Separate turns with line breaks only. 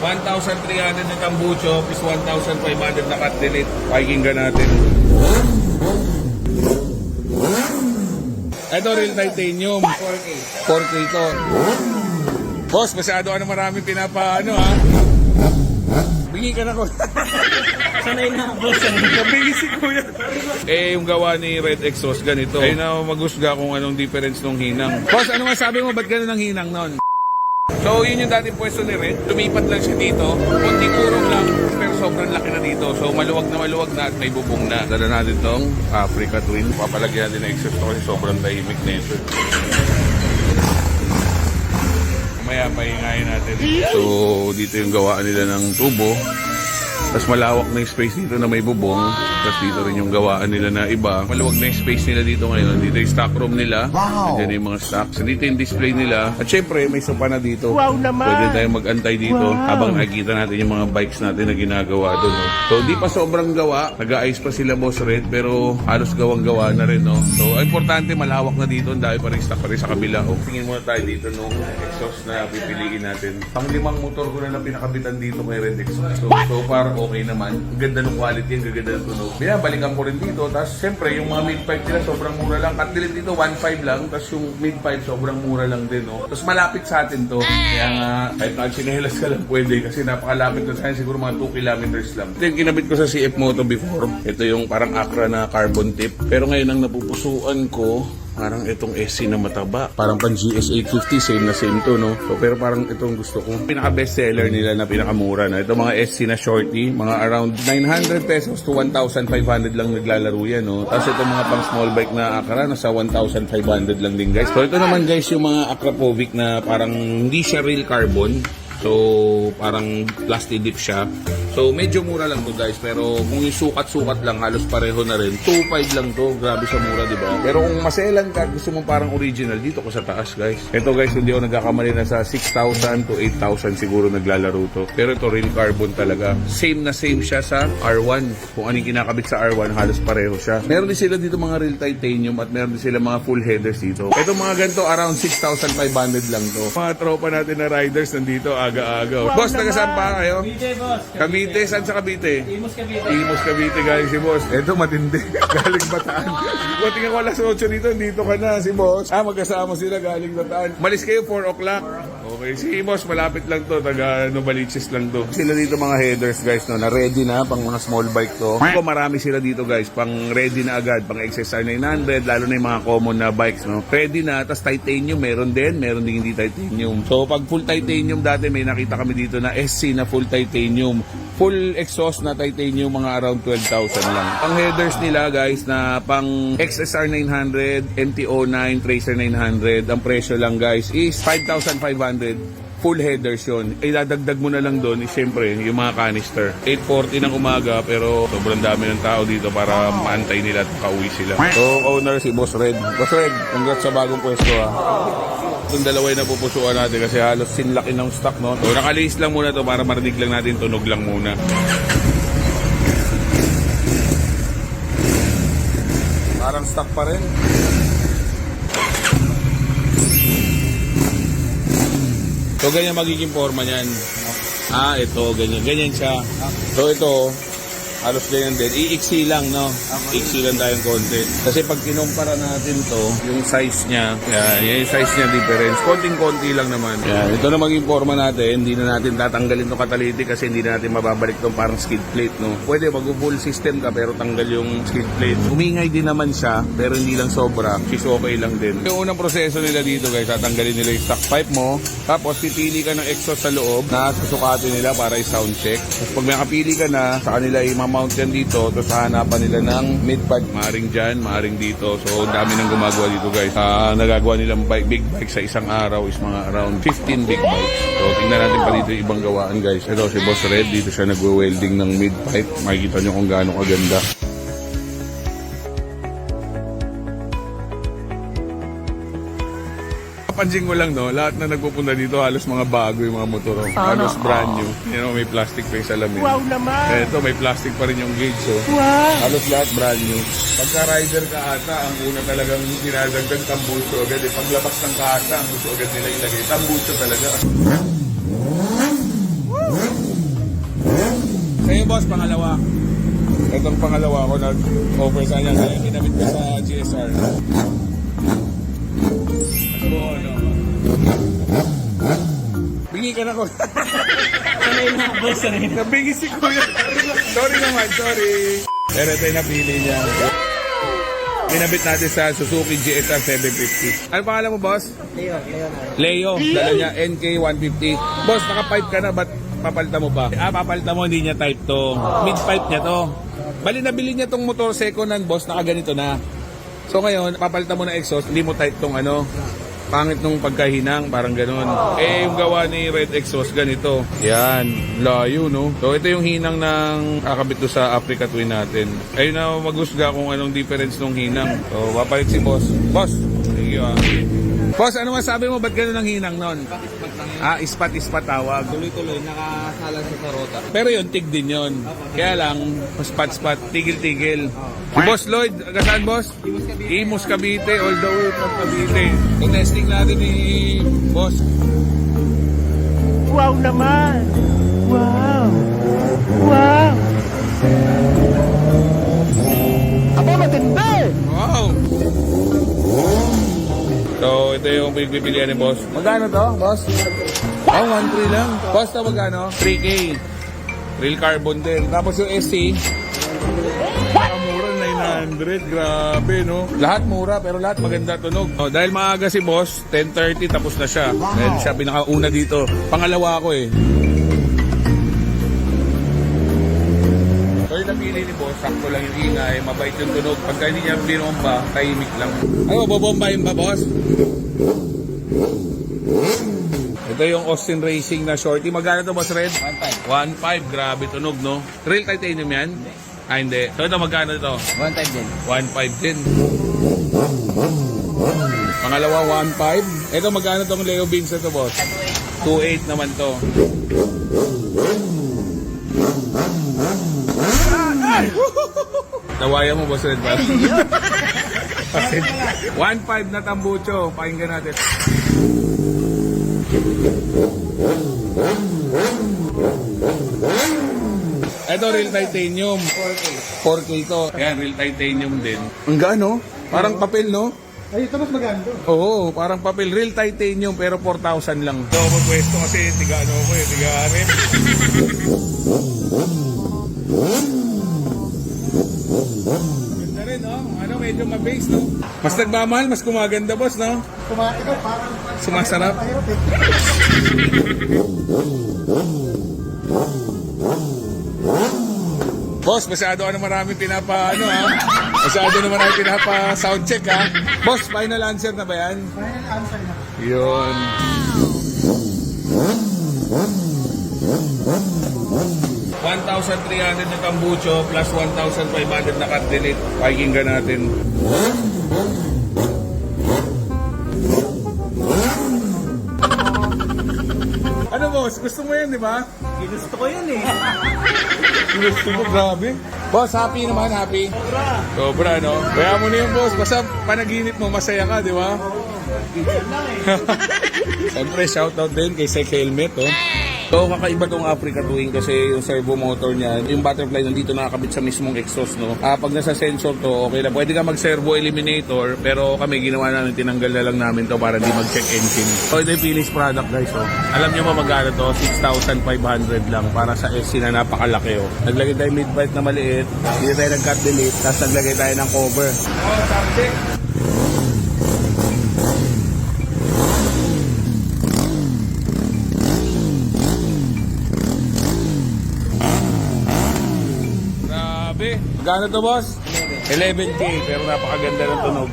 1,300 na tambucho, plus 1,500 na cut delete. Pakikinggan natin. Ito, real titanium. 4K to. Boss, masyado ka na maraming pinapaano ha. Bingi ka na ko.
Sanay na boss.
Nabingi si kuya. Yung gawa ni Red Exhaust ganito. Na maghusga kung anong difference ng hinang. Boss, ano masabi mo? Ba't gano'n ang hinang nun? So, yun yung dating pwesto ni Red. Lumipat lang siya dito. Kunti kurong lang. Pero sobrang laki na dito. So, maluwag na at may bubong na. Dala natin tong Africa Twin. Papalagyan natin ng exhaust kasi sobrang tahimik na ito. Mamaya pahingayin natin. So, dito yung gawaan nila ng tubo. Tapos malawak na yung space dito na may bubong. Tapos dito rin yung gawaan nila na iba. Maluwag na yung space nila dito ngayon. Dito yung stock room nila. Wow! Diyan yung mga stocks. Dito yung display nila. At syempre, may sopa na dito. Wow naman! Pwede tayong mag-antay dito habang nakikita natin yung mga bikes natin na ginagawa doon. No? So, di pa sobrang gawa. Nag-aayos pa sila, Boss Red. Pero halos gawang-gawa na rin. No? So, importante, malawak na dito. Ang dami pa rin stock pa rin sa kabila. O, tingin muna tayo dito nung exhaust na pipiliin natin. Pang-limang motor ko na pinakabitan dito may Red Exhaust. So far, okay naman. Ang ganda ng quality, ang ganda ng tunog. Kaya balikan ko rin dito. Tapos siyempre, yung mga mid-pipe nila sobrang mura lang. Cut delete dito, 1.5 lang. Tapos yung mid-pipe sobrang mura lang din. No? Tapos malapit sa atin to. Kaya nga, kahit nagsinelas ka lang pwede. Kasi napakalapit to sa akin. Siguro mga 2 kilometers lang. Ito yung kinabit ko sa CF Moto before. Ito yung parang Acra na carbon tip. Pero ngayon ang napupusuan ko, parang itong SC na mataba. Parang pang GS850, same na same to, no? So, pero parang itong gusto ko. Pinaka-best seller nila na pinakamura na. Ito mga SC na shorty, mga around 900 pesos to 1,500 lang naglalaro yan, no? Tapos ito mga pang small bike na Acra, nasa 1,500 lang din, guys. So, ito naman, guys, yung mga Acrapovic na parang hindi siya real carbon. So, parang plastic dip siya. So, medyo mura lang to, guys. Pero kung yung sukat-sukat lang, halos pareho na rin. 2.5 lang to. Grabe sa mura, di ba? Pero kung maselan ka, gusto mo parang original, dito ko sa taas, guys. Ito, guys, hindi ako nagkakamali na sa 6,000 to 8,000 siguro naglalaro to. Pero ito, real carbon talaga. Same na same siya sa R1. Kung anong kinakabit sa R1, halos pareho siya. Meron din sila dito mga real titanium at meron din sila mga full headers dito. Ito mga ganito, around 6,500 lang to. Mga tropa natin na riders nandito, aga-aga. Wow, boss, taga-saan pa kayo?
Cavite, boss.
Cavite, saan sa Cavite?
Imus Cavite.
Imus Cavite, galing si boss. Ito, matindi. Galing Bataan. Kung tingnan ko alas 8 dito ka na si boss. Magkasama sila galing Bataan. Malis kayo 4 o'clock. Okay, si boss, malapit lang to. Taga Novaliches lang to. Sila dito mga headers, guys, no, na ready na pang mga small bike to. Kung marami sila dito, guys, pang ready na agad. Pang XSR 900, lalo na yung mga common na bikes, no. Ready na, tas titanium, meron din hindi titanium. So, pag full titanium dati, may nakita kami dito na SC na full titanium. Full exhaust na titanium, mga around 12,000 lang. Ang headers nila, guys, na pang XSR 900, MT-09, Tracer 900, ang presyo lang, guys, is 5,500. Full headers yun. Idadagdag mo na lang doon, siyempre, yung mga canister. 8:40 ng umaga, pero sobrang dami ng tao dito para maantay nila at makauwi sila. So, owner si Boss Red. Boss Red, congrats sa bagong pwesto, ha. Itong dalawa yung napupusuan natin kasi halos sinlaki ng stock, no? So, nakalihis lang muna to para marinig lang natin, tunog lang muna. Parang stock pa rin. So, ganyan magiging forma niyan. Ito, ganyan. Ganyan siya. So, ito, halos ganyan din. Iiksi lang, no? Iiksi lang tayong konti. Kasi pag kinumpara natin to, yung size niya, yan yung size niya difference. Konting-konti lang naman. Yan, ito na maging forma natin. Hindi na natin tatanggalin itong catalytic kasi hindi na natin mababalik itong parang skid plate, no? Pwede mag-full system ka pero tanggal yung skid plate. Umingay din naman siya, pero hindi lang sobra. Is okay lang din. Yung unang proseso nila dito, guys, tatanggalin nila yung stock pipe mo. Tapos, pipili ka ng exhaust sa loob na susukatin nila para i-sound check. Tapos, pag may nakapili ka na, sa kanila i-mount yan dito. Tapos, hahanapan nila ng mid-pipe. Maaring dyan, maaring dito. So, dami nang gumagawa dito, guys. Nagagawa nilang big bike sa isang araw is mga around 15 big bikes. So, tingnan natin pa dito yung ibang gawaan, guys. Ito, si Boss Red. Dito siya nagwe-welding ng mid-pipe. Makikita nyo kung gaano kaganda. Pansin ko lang, no, lahat na nagpupunta dito, halos mga bago yung mga motor. Halos brand new. You know, may plastic pa yung salamin. Wow naman! Ito, may plastic pa rin yung gauge, so. Wow! Halos lahat brand new. Pagka rider ka ata, ang una talagang dinadagdag tambucho agad. Paglabas ng kasa, ang gusto agad nila ilagay. Tambucho talaga. boss, pangalawa. Itong pangalawa ko nag-offer sa kanya. Kaya ginamit ko sa GSR. So, ano? Bingi ka na ko.
Sanay na ako, boss. Sanay na.
Nabingi si Kuya. Sorry naman, sorry. Pero ito yung napili niya. Kinabit natin sa Suzuki GSR 750. Ano pangalan mo, boss? Leo. Dala niya NK150. Boss, naka-5 ka na, ba't papalta mo pa? Papalta mo, hindi niya type to. Mid-pipe niya to. Bali, nabili niya tong motor second hand, boss, nakaganito na. So ngayon, papalta mo na exhaust, hindi mo type tong ano, pangit nung pagkahinang, parang ganun. Eh, yung gawa ni Red Exhaust, ganito. Yan, layo, no? So, ito yung hinang ng kakabit to sa Africa Twin natin. Ayun na magusga kung anong difference nung hinang. So, papalit si boss. Boss, thank you, ah. Boss, ano masabi mo? Ba't ganun ang hinang nun? Ispat-ispat tawag.
Tuloy-tuloy, nakasala sa karota.
Pero yun, tig din yun. Kaya lang, spat-spat, tigil-tigil. Si Boss Lloyd, kasaan boss? Imus Cavite, all the way from Cavite. Yung nesting natin ni Boss.
Wow naman! Wow! Wow! Aba, matindi!
Wow! So, ito yung pagpipilian ni Boss. Magkano to, Boss? Oh, 1.3 lang. Boss, to magkano? 3K. Real carbon din. Tapos yung SC, mura, 900. Grabe, no? Lahat mura, pero lahat maganda tunog. Oh, dahil maaga si Boss, 10:30 tapos na siya. Dahil siya pinakauna dito. Pangalawa ako eh. So yung napili ni Boss, sakto lang yung ingay, mabait yung tunog. Pagka hindi niya binomba, tahimik lang. Ano, bobombahin ba, Boss? Ito yung Austin Racing na shorty. Magkano to, Boss Red?
1.5.
1.5. Grabe tunog, no? Real titanium yan? Ah, hindi. So ito, magkano ito?
1.5 din.
1.5 din. Pangalawa, 1.5. Ito, magkano tong Leo Beans na to, Boss? 2.8 naman to. Nawaya mo, Boss Red, ba? 1.5 na tambucho. Pakinggan natin. Ito, real titanium. 4K to. Ayan, real titanium din. Ang gaano? Parang papel, no?
Ay, ito mas maganda.
Oo, parang papel. Real titanium, pero 4,000 lang. So, magpwesto kasi, tiga-ano ko eh, tiga-rep. Ganda rin, no? Ano, medyo mabase, no? Mas nagmamahal, mas kumaganda, boss, no?
Ikaw, parang
Sumasarap.
mahirap eh.
Boss, masyado ka na maraming pinapa-ano, ha? Masyado na maraming pinapa-soundcheck, ha? Boss, final answer na ba yan?
Final answer na.
Yun. $1,300 na tambucho plus 1,500 na cut delete. Pakinggan natin. Ano boss? Gusto mo yan, di ba?
Ginusto ko yun eh.
Gusto mo, grabe. Boss, happy naman, happy.
Sobra.
Sobra, no? Kaya mo na yung boss. Basta panaginip mo, masaya ka, di ba?
Ganyan lang eh.
Siyempre, shoutout din kay Sek Helmet, oh. So, kakaiba tong Africa Twin kasi yung servo motor niya, yung butterfly nandito nakakabit sa mismong exhaust, no? Pag nasa sensor to, okay lang. Pwede ka mag-servo eliminator, pero kami ginawa namin, tinanggal na lang namin to para di mag-check engine. So, ito yung finished product, guys, oh. Alam nyo ba magkano to? 6,500 lang para sa SC na napakalaki, oh. Naglagay tayo mid-bite na maliit, hindi tayo nag-cut delete, tapos naglagay tayo ng cover. Oh, subject. Magkano to, boss? 11K, pero napakaganda ng tunog.